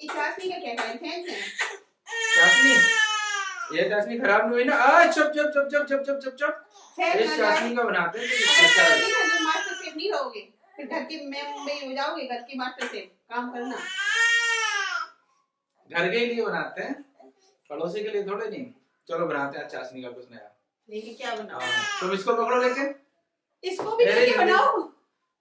इस चाशनी का क्या कंटेंट है? चाशनी, ये चाशनी खराब नहीं हुई ना? आ चुप चुप चुप चुप चुप चुप चुप चुप। इस चाशनी का बनाते हैं तो अच्छा लगेगा। मास्टर शेफ नहीं रहोगे, फिर घर की मैं हो जाओगे, घर की मास्टर शेफ काम करना। घर के लिए बनाते हैं, पड़ोसी के लिए थोड़े नहीं। चलो बनाते हैं चाशनी का कुछ नया। लेकिन क्या बनाओ? तुम इसको पकड़ो लेके, इसको भी लेके बनाओ।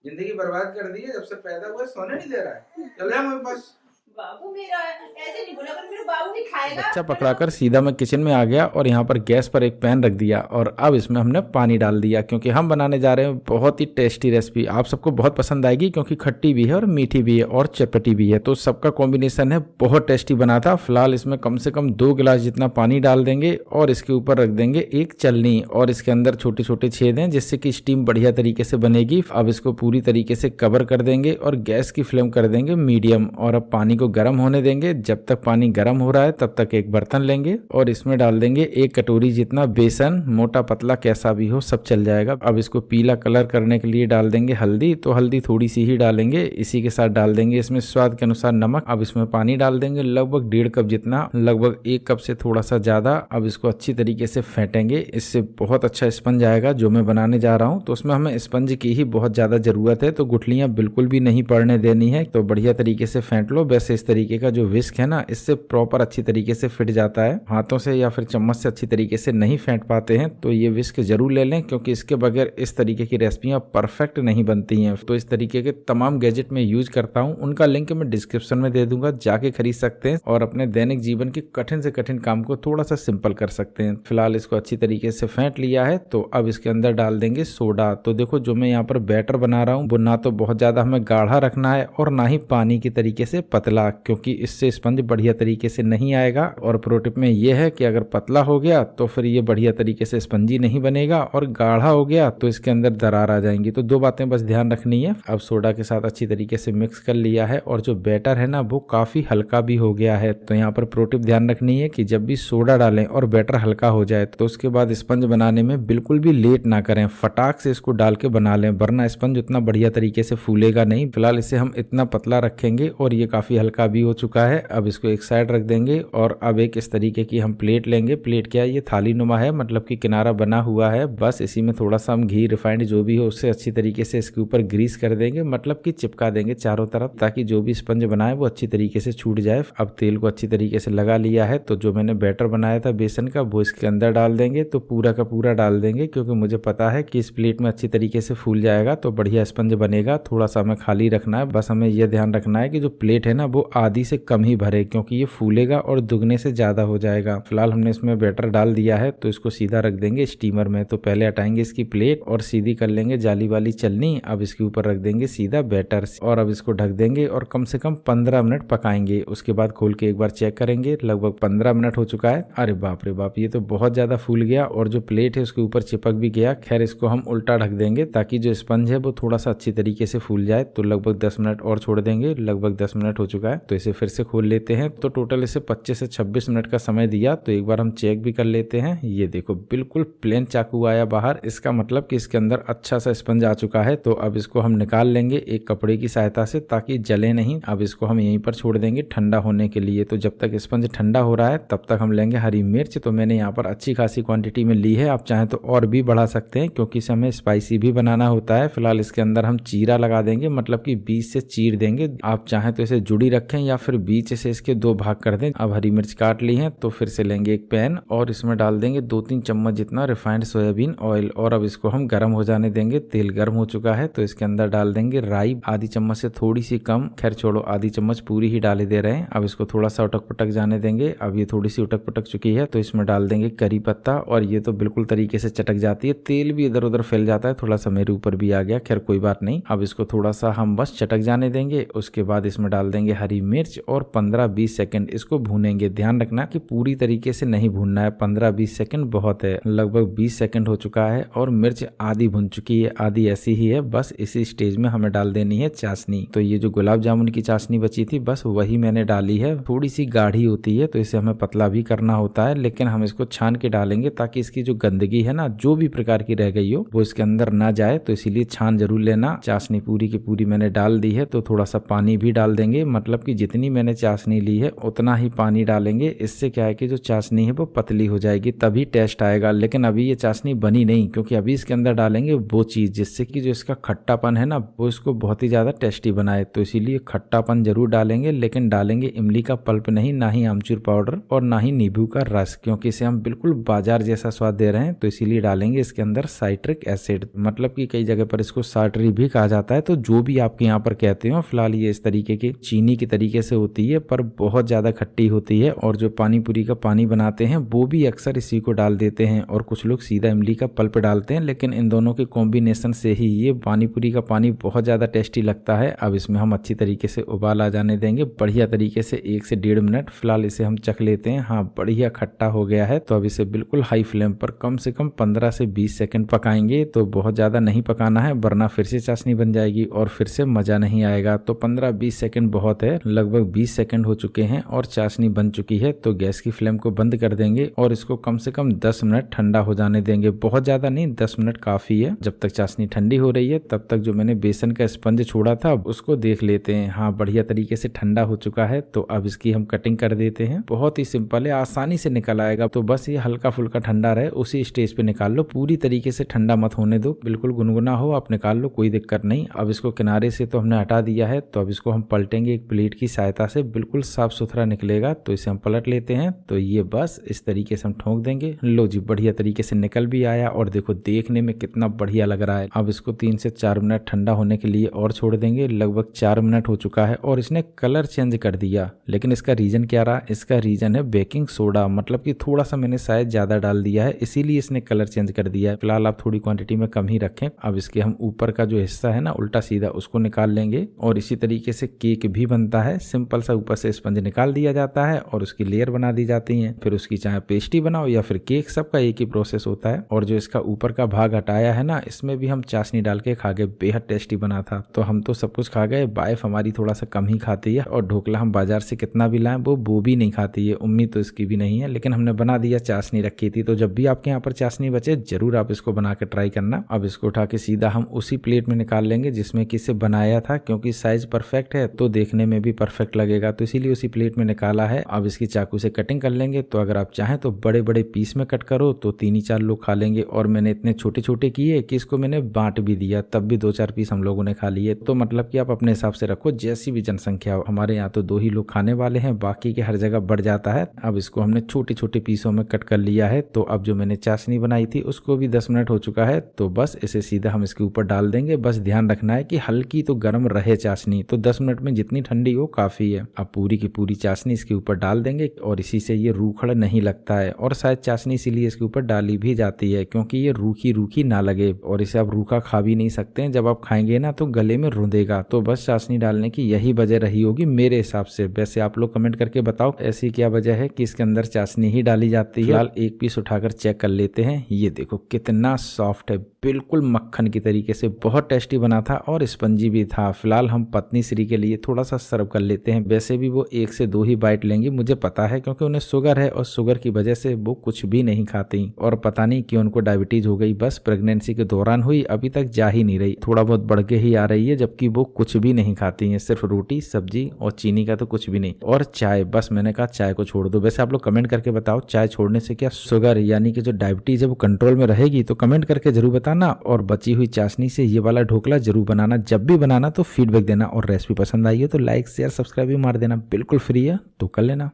जिंदगी बर्बाद कर दी है, जब से पैदा हुआ सोने नहीं दे रहा है। चल रहा है मेरे पास। बाबू मेरा ऐसे नहीं बोला, पर मेरा बाबू भी खाएगा। बच्चा पकड़ाकर सीधा मैं किचन में आ गया और यहाँ पर गैस पर एक पैन रख दिया और अब इसमें हमने पानी डाल दिया क्योंकि हम बनाने जा रहे हैं बहुत ही टेस्टी रेसिपी। आप सबको बहुत पसंद आएगी क्योंकि खट्टी भी है और मीठी भी है और चटपटी भी है, तो सबका कॉम्बिनेशन है, बहुत टेस्टी बना था। फिलहाल इसमें कम से कम 2 गिलास जितना पानी डाल देंगे और इसके ऊपर रख देंगे एक चलनी और इसके अंदर छोटे छोटे छेद हैं जिससे कि स्टीम बढ़िया तरीके से बनेगी। अब इसको पूरी तरीके से कवर कर देंगे और गैस की फ्लेम कर देंगे मीडियम और अब पानी को गर्म होने देंगे। जब तक पानी गर्म हो रहा है तब तक एक बर्तन लेंगे और इसमें डाल देंगे 1 कटोरी जितना बेसन, मोटा पतला कैसा भी हो सब चल जाएगा। अब इसको पीला कलर करने के लिए डाल देंगे हल्दी, तो हल्दी थोड़ी सी ही डालेंगे। इसी के साथ डाल देंगे इसमें स्वाद के अनुसार नमक। अब इसमें पानी डाल देंगे लगभग 1.5 कप जितना, लगभग 1 कप से थोड़ा सा ज्यादा। अब इसको अच्छी तरीके से फेंटेंगे, इससे बहुत अच्छा स्पंज आएगा जो मैं बनाने जा रहा हूँ। तो उसमें हमें स्पंज की ही बहुत ज्यादा जरूरत है, तो गुठलियां बिल्कुल भी नहीं पड़ने देनी है। तो बढ़िया तरीके से फेंट लो। वैसे इस तरीके का जो विस्क है ना, इससे प्रॉपर अच्छी तरीके से फिट जाता है। हाथों से या फिर चम्मच से अच्छी तरीके से नहीं फेंट पाते हैं तो ये विस्क जरूर ले लें, क्योंकि इसके बगैर इस तरीके की रेसिपियां परफेक्ट नहीं बनती हैं। तो इस तरीके के तमाम गैजेट में यूज करता हूं, उनका लिंक मैं डिस्क्रिप्शन में दे दूंगा, जाके खरीद सकते हैं और अपने दैनिक जीवन के कठिन से कठिन काम को थोड़ा सा सिंपल कर सकते हैं। फिलहाल इसको अच्छी तरीके से फेंट लिया है, तो अब इसके अंदर डाल देंगे सोडा। तो देखो जो मैं यहाँ पर बैटर बना रहा हूँ वो ना तो बहुत ज्यादा हमें गाढ़ा रखना है और ना ही पानी की तरीके से पतला, क्योंकि इससे स्पंज बढ़िया तरीके से नहीं आएगा। और प्रो टिप में ये है कि अगर पतला हो गया तो फिर ये बढ़िया तरीके से स्पंजी नहीं बनेगा और गाढ़ा हो गया तो इसके अंदर दरार आ जाएंगी। तो 2 बातें बस ध्यान रखनी है। अब सोडा के साथ अच्छी तरीके से मिक्स कर लिया है और जो बैटर है ना वो काफी हल्का भी हो गया है। तो यहाँ पर प्रो टिप ध्यान रखनी है कि जब भी सोडा डालें और बैटर हल्का हो जाए तो उसके बाद स्पंज बनाने में बिल्कुल भी लेट ना करें, फटाक से इसको डाल के बना लें, वरना स्पंज उतना बढ़िया तरीके से फूलेगा नहीं। फिलहाल इसे हम इतना पतला रखेंगे और ये काफी हल्का भी हो चुका है। अब इसको एक साइड रख देंगे और अब एक इस तरीके की हम प्लेट लेंगे। प्लेट क्या है, ये थाली नुमा है, मतलब कि किनारा बना हुआ है। बस इसी में थोड़ा सा हम घी, रिफाइंड जो भी हो उससे अच्छी तरीके से इसके ऊपर ग्रीस कर देंगे, मतलब कि चिपका देंगे चारों तरफ, ताकि जो भी स्पंज बनाए वो अच्छी तरीके से छूट जाए। अब तेल को अच्छी तरीके से लगा लिया है, तो जो मैंने बैटर बनाया था बेसन का वो इसके अंदर डाल देंगे। तो पूरा का पूरा डाल देंगे, क्योंकि मुझे पता है कि इस प्लेट में अच्छी तरीके से फूल जाएगा तो बढ़िया स्पंज बनेगा। थोड़ा सा हमें खाली रखना है, बस हमें यह ध्यान रखना है कि जो प्लेट है ना वो आधी से कम ही भरे, क्योंकि ये फूलेगा और दुगने से ज्यादा हो जाएगा। फिलहाल हमने इसमें बैटर डाल दिया है, तो इसको सीधा रख देंगे स्टीमर में। तो पहले हटाएंगे इसकी प्लेट और सीधी कर लेंगे जाली वाली चलनी। अब इसके ऊपर रख देंगे सीधा बैटर और अब इसको ढक देंगे और कम से कम 15 मिनट पकाएंगे। उसके बाद खोल के एक बार चेक करेंगे, लगभग 15 मिनट हो चुका है। अरे बाप रे बाप, ये तो बहुत ज्यादा फूल गया और जो प्लेट है उसके ऊपर चिपक भी गया। खैर इसको हम उल्टा ढक देंगे ताकि जो स्पंज है वो थोड़ा सा अच्छी तरीके से फूल जाए। तो लगभग 10 मिनट और छोड़ देंगे। लगभग 10 मिनट हो चुका है, तो इसे फिर से खोल लेते हैं। तो टोटल इसे 25 से 26 मिनट का समय दिया, तो एक बार हम चेक भी कर लेते हैं। ये देखो बिल्कुल प्लेन चाकू आया बाहर, इसका मतलब कि इसके अंदर अच्छा सा स्पंज आ चुका है। तो अब इसको हम निकाल लेंगे एक कपड़े की सहायता से ताकि जले नहीं। अब इसको हम यहीं पर छोड़ देंगे ठंडा होने के लिए। तो जब तक स्पंज ठंडा हो रहा है तब तक हम लेंगे हरी मिर्च। तो मैंने यहाँ पर अच्छी खासी क्वांटिटी में ली है, आप चाहें तो और भी बढ़ा सकते हैं क्योंकि इसे हमें स्पाइसी भी बनाना होता है। फिलहाल इसके अंदर हम चीरा लगा देंगे, मतलब कि बीच से चीर देंगे। आप चाहें तो इसे जुड़ी रखें या फिर बीच से इसके 2 भाग कर दें। अब हरी मिर्च काट ली है, तो फिर से लेंगे एक पैन और इसमें डाल देंगे 2-3 चम्मच जितना रिफाइंड सोयाबीन ऑयल और अब इसको हम गर्म हो जाने देंगे। तेल गर्म हो चुका है, तो इसके अंदर डाल देंगे राई, आधी चम्मच से थोड़ी सी कम, खैर छोड़ो आधी चम्मच पूरी ही डाले दे रहे हैं। अब इसको थोड़ा सा उटक पटक जाने देंगे। अब ये थोड़ी सी उटक पटक चुकी है, तो इसमें डाल देंगे करी पत्ता और ये तो बिल्कुल तरीके से चटक जाती है। तेल भी इधर उधर फैल जाता है, थोड़ा सा मेरे ऊपर भी आ गया, खैर कोई बात नहीं। अब इसको थोड़ा सा हम बस चटक जाने देंगे। उसके बाद इसमें डाल देंगे हरी मिर्च और 15-20 सेकंड इसको भूनेंगे। ध्यान रखना कि पूरी तरीके से नहीं भूनना है, 15-20 सेकंड बहुत है। लगभग 20 सेकंड हो चुका है और मिर्च आधी भुन चुकी है, आधी ऐसी ही है। बस इसी स्टेज में हमें डाल देनी है चाशनी। तो ये जो गुलाब जामुन की चाशनी बची थी बस वही मैंने डाली है। थोड़ी सी गाढ़ी होती है तो इसे हमें पतला भी करना होता है, लेकिन हम इसको छान के डालेंगे ताकि इसकी जो गंदगी है ना, जो भी प्रकार की रह गई हो वो इसके अंदर ना जाए, तो इसीलिए छान जरूर लेना। चाशनी पूरी की पूरी मैंने डाल दी है, तो थोड़ा सा पानी भी डाल देंगे, मतलब कि जितनी मैंने चाशनी ली है उतना ही पानी डालेंगे। इससे क्या है कि जो चाशनी है वो पतली हो जाएगी, तभी टेस्ट आएगा। लेकिन अभी ये चाशनी बनी नहीं, क्योंकि अभी इसके अंदर डालेंगे वो चीज जिससे कि जो इसका खट्टापन है ना वो इसको बहुत ही ज्यादा टेस्टी बनाए। तो इसीलिए खट्टापन जरूर डालेंगे, लेकिन डालेंगे इमली का पल्प नहीं, ना ही आमचूर पाउडर और ना ही नींबू का रस, क्योंकि इसे हम बिल्कुल बाजार जैसा स्वाद दे रहे हैं। तो इसीलिए डालेंगे इसके अंदर साइट्रिक एसिड, मतलब कि कई जगह पर इसको साइट्री भी कहा जाता है। तो जो भी आपके यहाँ पर कहते हो, फिलहाल ये इस तरीके की चीनी की तरीके से होती है पर बहुत ज्यादा खट्टी होती है। और जो पानी पूरी का पानी बनाते हैं वो भी अक्सर इसी को डाल देते हैं, और कुछ लोग सीधा इमली का पल्प डालते हैं। लेकिन इन दोनों के कॉम्बिनेशन से ही ये पानी पूरी का पानी बहुत ज्यादा टेस्टी लगता है। अब इसमें हम अच्छी तरीके से उबाल आ जाने देंगे, बढ़िया तरीके से 1 से 1.5 मिनट। फिलहाल इसे हम चख लेते हैं। हाँ, बढ़िया खट्टा हो गया है। तो अब इसे बिल्कुल हाई फ्लेम पर कम से कम 15 से 20 सेकंड पकाएंगे। तो बहुत ज्यादा नहीं पकाना है, वरना फिर से चाशनी बन जाएगी और फिर से मजा नहीं आएगा। तो 15-20 सेकंड बहुत है। लगभग 20 सेकंड हो चुके हैं और चाशनी बन चुकी है। तो गैस की फ्लेम को बंद कर देंगे और इसको कम से कम 10 मिनट ठंडा हो जाने देंगे। बहुत ज्यादा नहीं, 10 मिनट काफी है। जब तक चाशनी ठंडी हो रही है तब तक जो मैंने बेसन का स्पंज छोड़ा था उसको देख लेते हैं। हाँ, बढ़िया तरीके से ठंडा हो चुका है। तो अब इसकी हम कटिंग कर देते हैं। बहुत ही सिंपल है, आसानी से निकल आएगा। तो बस ये हल्का फुल्का ठंडा रहे, उसी स्टेज पे निकाल लो। पूरी तरीके से ठंडा मत होने दो, बिल्कुल गुनगुना हो आप निकाल लो, कोई दिक्कत नहीं। अब इसको किनारे से तो हमने हटा दिया है। तो अब इसको हम पलटेंगे एक प्लेट की सहायता से, बिल्कुल साफ सुथरा निकलेगा। तो इसे हम पलट लेते हैं। तो ये बस इस तरीके से हम ठोक देंगे। लो जी, बढ़िया तरीके से निकल भी आया और देखो देखने में कितना बढ़िया लग रहा है। अब इसको 3 से 4 मिनट ठंडा होने के लिए और छोड़ देंगे। लगभग 4 मिनट हो चुका है और इसने कलर चेंज कर दिया। लेकिन इसका रीजन क्या रहा? इसका रीजन है बेकिंग सोडा, मतलब कि थोड़ा सा मैंने शायद ज्यादा डाल दिया है, इसीलिए इसने कलर चेंज कर दिया है। फिलहाल आप थोड़ी क्वांटिटी में कम ही रखें। अब इसके हम ऊपर का जो हिस्सा है ना उल्टा सीधा, उसको निकाल लेंगे। और इसी तरीके से केक भी बनता है। सिंपल सा ऊपर से स्पंज निकाल दिया जाता है और उसकी लेयर बना दी जाती है। फिर उसकी चाहे पेस्ट्री बनाओ या फिर केक, सबका एक ही प्रोसेस होता है। और जो इसका ऊपर का भाग हटाया है ना, इसमें भी हम चाशनी डाल के खा गए, बेहद टेस्टी बना था। तो हम तो सब कुछ खा गए। वाइफ हमारी थोड़ा सा कम ही खाती है और ढोकला हम बाजार से कितना भी लाएं वो भी नहीं खाती है। उम्मीद तो इसकी भी नहीं है, लेकिन हमने बना दिया, चाशनी रखी थी। तो जब भी आपके यहाँ पर चाशनी बचे जरूर आप इसको बना के ट्राई करना। अब इसको उठा के सीधा हम उसी प्लेट में निकाल लेंगे जिसमें कि इसे बनाया था, क्योंकि साइज परफेक्ट है तो देखने में भी परफेक्ट लगेगा। तो इसीलिए उसी प्लेट में निकाला है। अब इसकी चाकू से कटिंग कर लेंगे। तो अगर आप चाहें तो बड़े बड़े पीस में कट करो तो 3-4 लोग खा लेंगे। और मैंने इतने छोटे छोटे किए कि इसको मैंने बांट भी दिया, तब भी 2-4 पीस हम लोगों ने खा लिए। तो मतलब कि आप अपने हिसाब से रखो, जैसी भी जनसंख्या हो। हमारे यहाँ तो 2 ही लोग खाने वाले हैं, बाकी के हर जगह बढ़ जाता है। अब इसको हमने छोटे छोटे पीसों में कट कर लिया है। तो अब जो मैंने चाशनी बनाई थी उसको भी 10 मिनट हो चुका है। तो बस इसे सीधा हम इसके ऊपर डाल देंगे। बस ध्यान रखना है कि हल्की तो गर्म रहे चाशनी। तो 10 मिनट में जितनी ठंडी हो काफी है। अब पूरी की पूरी चाशनी इसके ऊपर डाल देंगे और इसी से ये रूखड़ नहीं लगता है। और शायद चाशनी इसीलिए इसके ऊपर डाली भी जाती है क्योंकि ये रूखी रूखी ना लगे। और इसे आप रूखा खा भी नहीं सकते हैं, जब आप खाएंगे ना तो गले में रुंधेगा। तो बस चाशनी डालने की यही वजह रही होगी मेरे हिसाब से। वैसे आप लोग कमेंट करके बताओ ऐसी क्या वजह है कि इसके अंदर चाशनी ही डाली जाती है। फिलहाल एक पीस उठाकर चेक कर लेते हैं। ये देखो कितना सॉफ्ट है, बिल्कुल मक्खन की तरीके से, बहुत टेस्टी बना था और स्पंजी भी था। फिलहाल हम पत्नी श्री के लिए थोड़ा सा सर्व कर लेते हैं। वैसे भी वो 1 से 2 ही बाइट लेंगी, मुझे पता है, क्योंकि उन्हें शुगर है और शुगर की वजह से वो कुछ भी नहीं खाती। और पता नहीं क्यों उनको डायबिटीज हो गई, बस प्रेगनेंसी के दौरान हुई, अभी तक जा ही नहीं रही, थोड़ा बहुत बढ़ के ही आ रही है। जबकि वो कुछ भी नहीं खाती है, सिर्फ रोटी सब्जी और चीनी का तो कुछ भी नहीं। और चाय, बस मैंने कहा चाय को छोड़ दो। वैसे आप लोग कमेंट करके बताओ चाय छोड़ने से क्या शुगर यानी कि जो डायबिटीज है वो कंट्रोल में रहेगी? तो कमेंट करके जरूर बताना। और बची हुई चाशनी से ये वाला ढोकला जरूर बनाना। जब भी बनाना तो फीडबैक देना। और रेसिपी पसंद आई हो तो लाइक शेयर सब्सक्राइब भी मार देना, बिल्कुल फ्री है, तो कर लेना।